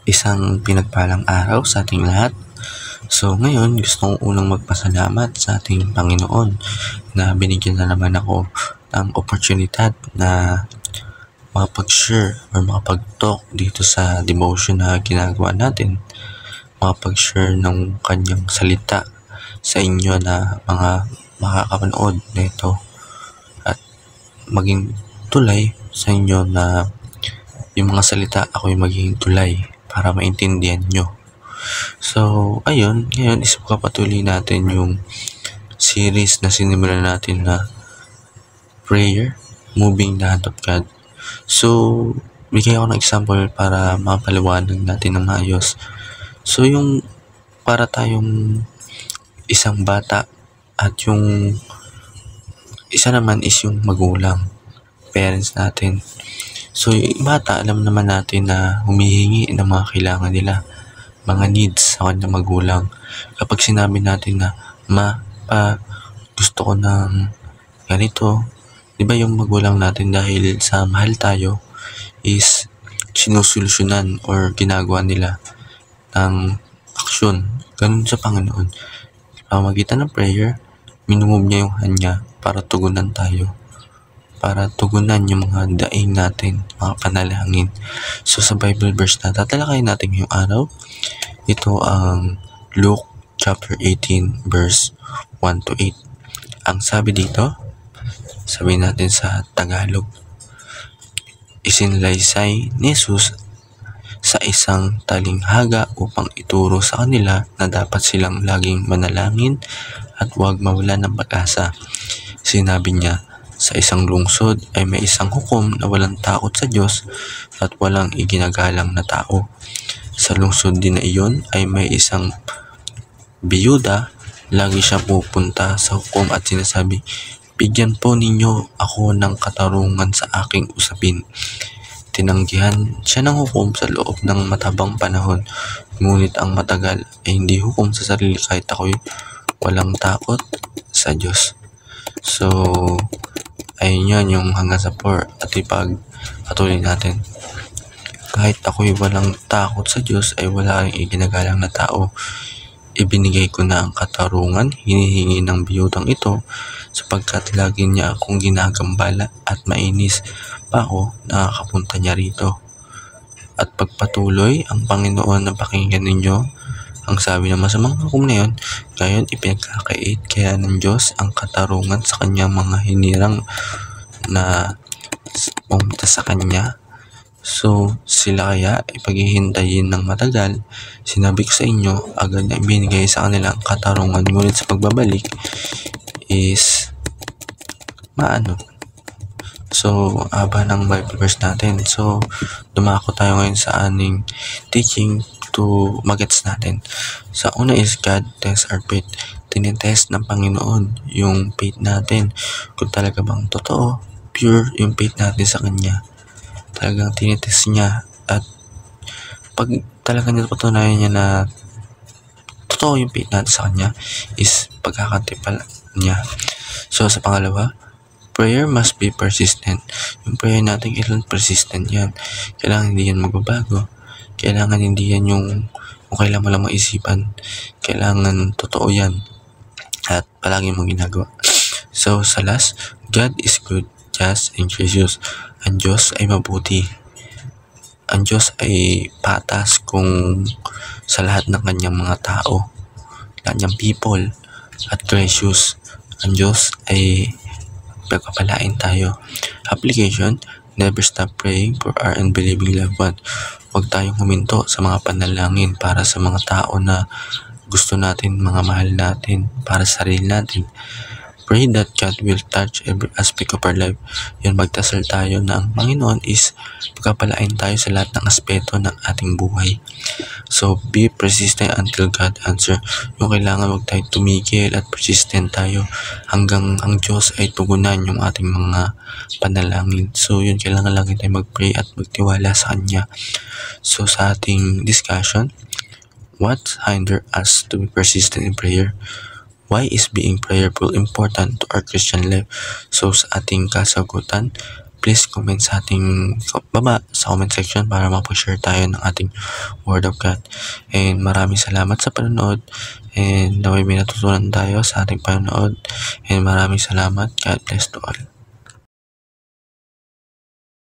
Isang pinagpalang araw sa ating lahat. So ngayon, gusto kong unang magpasalamat sa ating Panginoon na binigyan na naman ako ng oportunidad na makapag-share or makapag-talk dito sa devotion na ginagawa natin. Makapag-share ng kanyang salita sa inyo na mga makakapanood nito at maging tulay sa inyo na yung mga salita ako'y magiging tulay para maintindihan nyo. So, ayun, ngayon is patuloy natin yung series na sinimulan natin na prayer, moving the hand of God. So, bigay ako ng example para mapaliwanag natin ng maayos. So, yung para tayong isang bata at yung isa naman is yung magulang, parents natin. So, yung bata, alam naman natin na humihingi ng mga kailangan nila, mga needs sa kanyang magulang. Kapag sinabi natin na, gusto ko ng ganito, di ba yung magulang natin dahil sa mahal tayo is sinusolusyonan or ginagawa nila ng aksyon. Ganun sa Panginoon. Pamagitan ng prayer, minumove niya yung hand niya para tugunan tayo. Para tugunan yung mga daing natin, mga panalangin. So sa Bible verse na tatalakayin natin ngayong araw, ito ang Luke chapter 18 verse 1 to 8. Ang sabi dito, sabihin natin sa Tagalog, isinalaysay ni Jesus sa isang talinghaga upang ituro sa kanila na dapat silang laging manalangin at huwag mawalan ng pag-asa. Sinabi niya, sa isang lungsod ay may isang hukom na walang takot sa Diyos at walang iginagalang na tao. Sa lungsod din na iyon ay may isang biyuda. Lagi siya pupunta sa hukom at sinasabi, bigyan po ninyo ako ng katarungan sa aking usapin. Tinanggihan siya ng hukom sa loob ng matabang panahon. Ngunit ang matagal ay hindi hukom sa sarili kahit ako'y walang takot sa Diyos. So, ayun yun yung hanggang sa 4 at ipagpatuloy natin. Kahit ako'y walang takot sa Diyos ay wala rin iginagalang na tao. Ibinigay ko na ang katarungan, hinihingi ng biyudang ito sapagkat lagi niya akong ginagambala at mainis pa ako nakakapunta niya rito. At pagpatuloy ang Panginoon na pakinggan ninyo ang sabi ng masamang hukom na yun, ngayon ipinagkakait kaya ng Diyos ang katarungan sa kanyang mga hinirang na pumunta sa kanya. So, sila kaya ipaghihintayin ng matagal. Sinabi ko sa inyo, agad na ibinigay sa kanila ang katarungan, ngunit sa pagbabalik is So, aba ng Bible verse natin. So, dumako tayo ngayon sa aning teaching to magets natin. Sa una is God tests our faith. Tinitest ng Panginoon yung faith natin. Kung talaga bang totoo, pure yung faith natin sa Kanya. Talagang tinitest niya. At pag talagang napatunayan niya na totoo yung faith natin sa Kanya, is pagkakantipal niya. So, sa pangalawa, prayer must be persistent. Yung prayer natin, kailangan persistent yan. Kailangan hindi yan magbabago. Kailangan hindi yan yung kailangan mo lang maisipan. Kailangan totoo yan. At palagi mong ginagawa. So, sa last, God is good, just, and gracious. Ang Diyos ay mabuti. Ang Diyos ay patas kung sa lahat ng kanyang mga tao. Lahat niyang people. At gracious. Ang Diyos ay pagpapalain tayo. Application, never stop praying for our unbelieving loved one. Huwag tayong huminto sa mga panalangin para sa mga tao na gusto natin, mga mahal natin, para sa sarili natin. Pray that God will touch every aspect of our life. Yun, magdasal tayo na ang Panginoon is pagpapalain tayo sa lahat ng aspeto ng ating buhay. So, be persistent until God answer. Yung kailangan huwag tayo tumigil at persistent tayo hanggang ang Diyos ay tugunan yung ating mga panalangin. So, yun, kailangan lagi tayo mag-pray at magtiwala sa Kanya. So, sa ating discussion, what hinder us to be persistent in prayer? Why is being prayerful important to our Christian life? So, sa ating kasagutan, please comment sa ating baba sa comment section para mapag-share tayo ng ating Word of God. And maraming salamat sa panonood, and naway may natutunan tayo sa ating panonood, and maraming salamat. God bless to all.